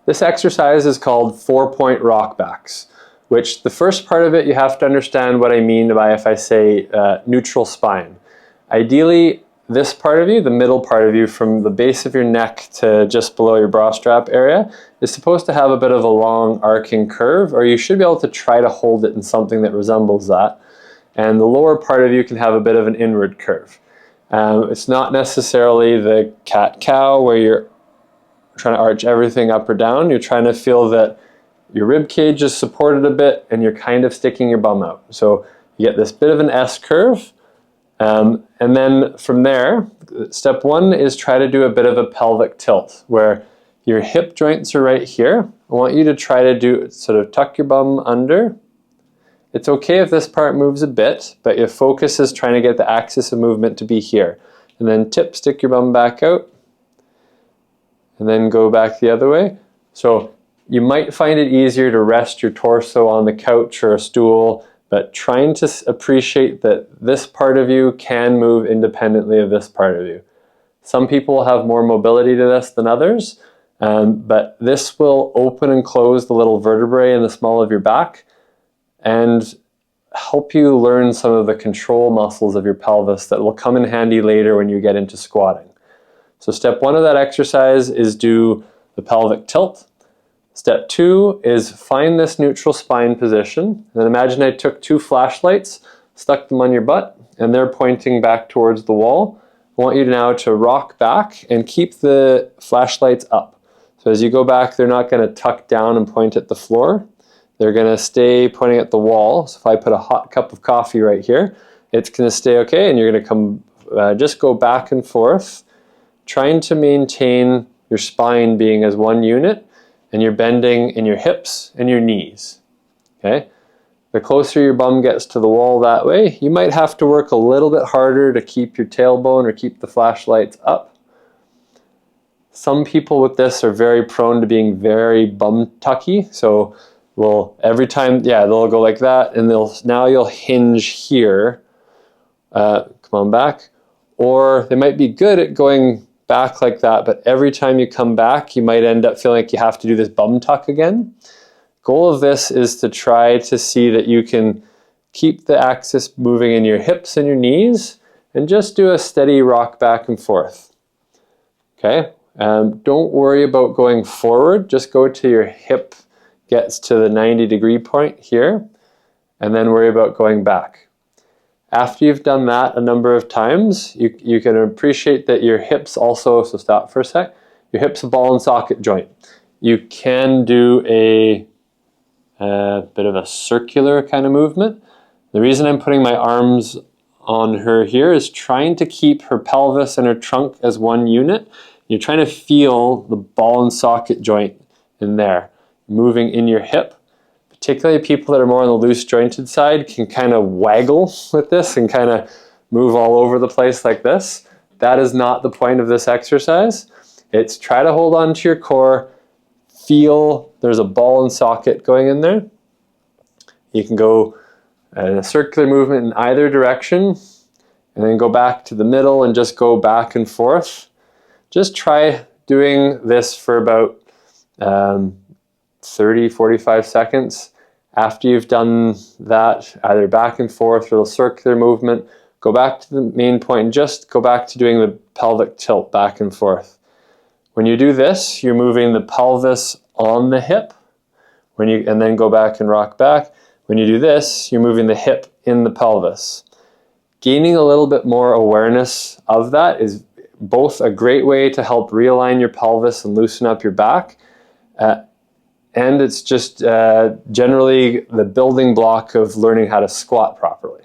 This exercise is called 4-point rock backs, which the first part of it you have to understand what I mean by if I say neutral spine. Ideally, this part of you, the middle part of you from the base of your neck to just below your bra strap area, is supposed to have a bit of a long arcing curve, or you should be able to try to hold it in something that resembles that. And the lower part of you can have a bit of an inward curve. It's not necessarily the cat-cow where you're trying to arch everything up or down. You're trying to feel that your rib cage is supported a bit and you're kind of sticking your bum out. So you get this bit of an S curve. And then from there, step one is try to do a bit of a pelvic tilt where your hip joints are right here. I want you to try to sort of tuck your bum under. It's okay if this part moves a bit, but your focus is trying to get the axis of movement to be here. And then stick your bum back out. And then go back the other way. So you might find it easier to rest your torso on the couch or a stool, but trying to appreciate that this part of you can move independently of this part of you. Some people have more mobility to this than others, but this will open and close the little vertebrae in the small of your back and help you learn some of the control muscles of your pelvis that will come in handy later when you get into squatting. So step one of that exercise is do the pelvic tilt. Step two is find this neutral spine position. And then imagine I took 2 flashlights, stuck them on your butt, and they're pointing back towards the wall. I want you now to rock back and keep the flashlights up. So as you go back, they're not going to tuck down and point at the floor. They're going to stay pointing at the wall. So if I put a hot cup of coffee right here, it's going to stay okay, and you're going to come, just go back and forth, trying to maintain your spine being as one unit, and you're bending in your hips and your knees. Okay? The closer your bum gets to the wall that way, you might have to work a little bit harder to keep your tailbone or keep the flashlights up. Some people with this are very prone to being very bum tucky, so every time, they'll go like that, and now you'll hinge here. Come on back. Or they might be good at going back like that, but every time you come back, you might end up feeling like you have to do this bum tuck again. Goal of this is to try to see that you can keep the axis moving in your hips and your knees, and just do a steady rock back and forth. Okay? Don't worry about going forward, just go to your hip gets to the 90-degree point here, and then worry about going back. After you've done that a number of times, you can appreciate that your hips also, so stop for a sec, your hips a ball and socket joint. You can do a bit of a circular kind of movement. The reason I'm putting my arms on her here is trying to keep her pelvis and her trunk as one unit. You're trying to feel the ball and socket joint in there, moving in your hip. Particularly people that are more on the loose jointed side can kind of waggle with this and kind of move all over the place like this. That is not the point of this exercise. It's try to hold on to your core, feel there's a ball and socket going in there. You can go in a circular movement in either direction, and then go back to the middle and just go back and forth. Just try doing this for about 30-45 seconds. After you've done that, either back and forth or a circular movement, go back to the main point and just go back to doing the pelvic tilt back and forth. When you do this, you're moving the pelvis on the hip, and then go back and rock back. When you do this, you're moving the hip in the pelvis. Gaining a little bit more awareness of that is both a great way to help realign your pelvis and loosen up your back, and it's just generally the building block of learning how to squat properly.